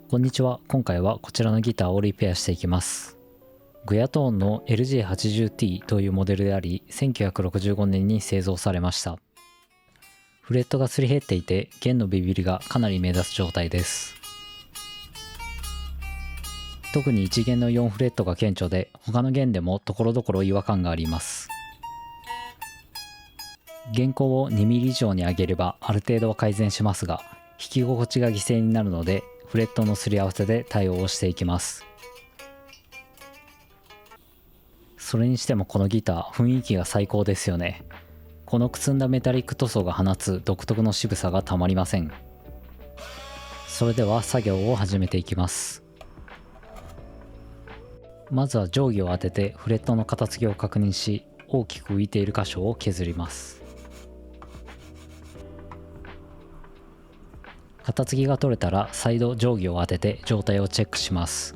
こんにちは。今回はこちらのギターをリペアしていきます。グヤトーンの LJ80T というモデルであり、1965年に製造されました。フレットがすり減っていて、弦のビビりがかなり目立つ状態です。特に1弦の4フレットが顕著で、他の弦でも所々違和感があります。弦高を 2mm 以上に上げればある程度は改善しますが、弾き心地が犠牲になるので、フレットのすり合わせで対応をしていきます。それにしてもこのギター、雰囲気が最高ですよね。このくつんだメタリック塗装が放つ独特の渋さがたまりません。それでは作業を始めていきます。まずは定規を当ててフレットの片付けを確認し、大きく浮いている箇所を削ります。片付きが取れたら再度定規を当てて状態をチェックします。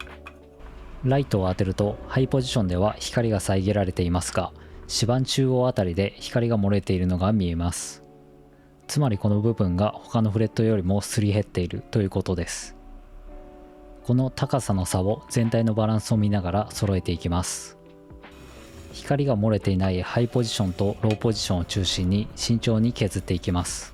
ライトを当てるとハイポジションでは光が遮られていますが、指板中央あたりで光が漏れているのが見えます。つまりこの部分が他のフレットよりもすり減っているということです。この高さの差を全体のバランスを見ながら揃えていきます。光が漏れていないハイポジションとローポジションを中心に慎重に削っていきます。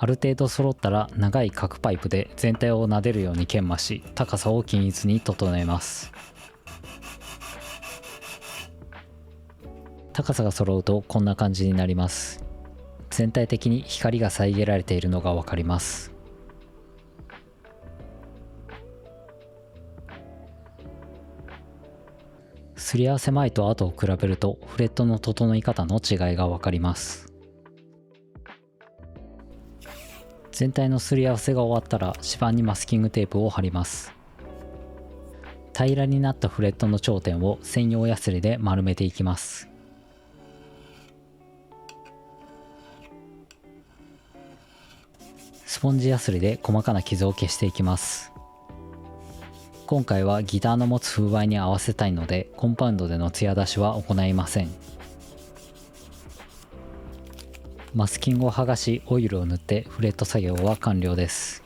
ある程度揃ったら長い角パイプで全体を撫でるように研磨し、高さを均一に整えます。高さが揃うとこんな感じになります。全体的に光が遮られているのがわかります。すり合わせ前と後を比べるとフレットの整い方の違いがわかります。全体のすり合わせが終わったら指板にマスキングテープを貼ります。平らになったフレットの頂点を専用ヤスリで丸めていきます。スポンジヤスリで細かな傷を消していきます。今回はギターの持つ風合いに合わせたいので、コンパウンドでの艶出しは行いません。マスキングを剥がしオイルを塗ってフレット作業は完了です。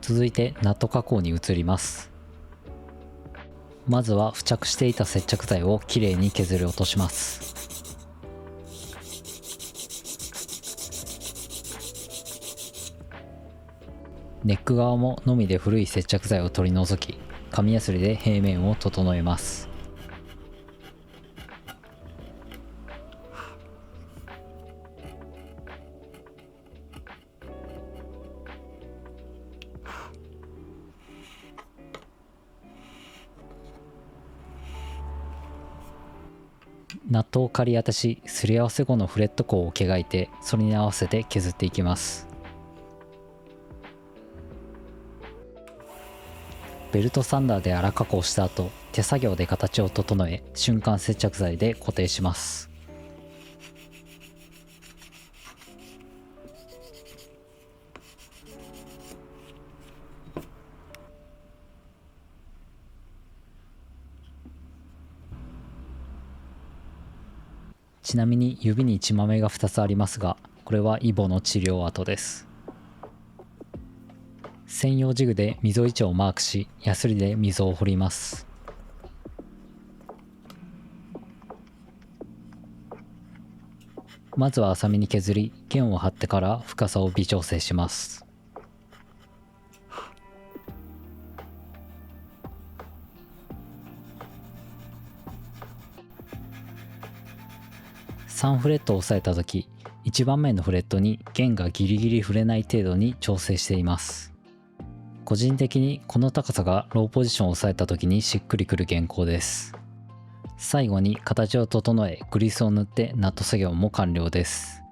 続いてナット加工に移ります。まずは付着していた接着剤をきれいに削り落とします。ネック側ものみで古い接着剤を取り除き、紙やすりで平面を整えます。ナットを仮当てし、すり合わせ後のフレット甲をけがいて、それに合わせて削っていきます。ベルトサンダーで粗加工した後、手作業で形を整え、瞬間接着剤で固定します。ちなみに指に血まめが2つありますが、これはイボの治療跡です。専用ジグで溝位置をマークし、ヤスリで溝を掘ります。まずは浅めに削り、弦を張ってから深さを微調整します。3フレットを押さえた時、1番目のフレットに弦がギリギリ触れない程度に調整しています。個人的にこの高さがローポジションを押さえた時にしっくりくる弦高です。最後に形を整えグリスを塗ってナット作業も完了です。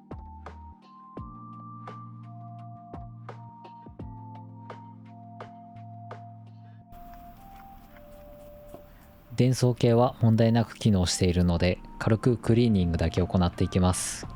電装系は問題なく機能しているので、軽くクリーニングだけ行っていきます。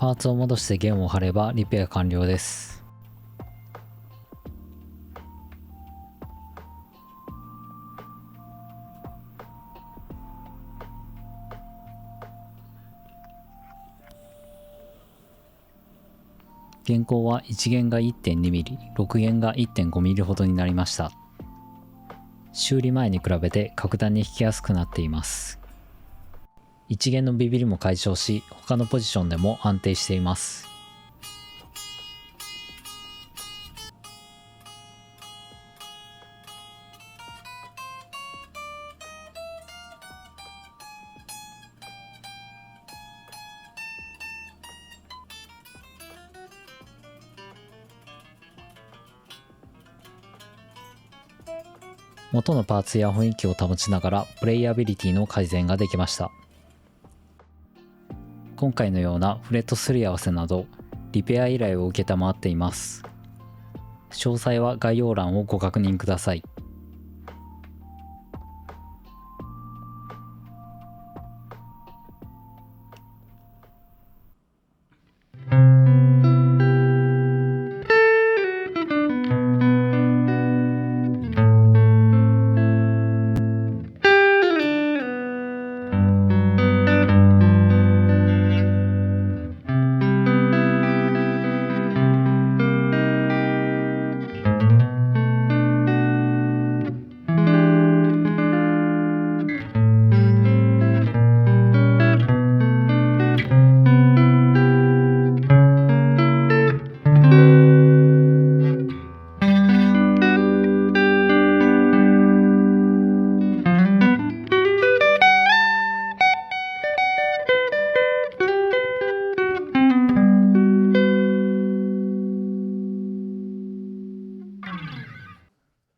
パーツを戻して弦を張ればリペア完了です。弦高は1弦が 1.2mm、6弦が 1.5mm ほどになりました。修理前に比べて格段に引きやすくなっています。1弦のビビりも解消し、他のポジションでも安定しています。元のパーツや雰囲気を保ちながらプレイアビリティの改善ができました。今回のようなフレットすり合わせなどリペア依頼を受けたまわっています。詳細は概要欄をご確認ください。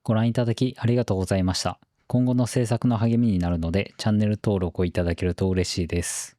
ご覧いただきありがとうございました。今後の制作の励みになるのでチャンネル登録をいただけると嬉しいです。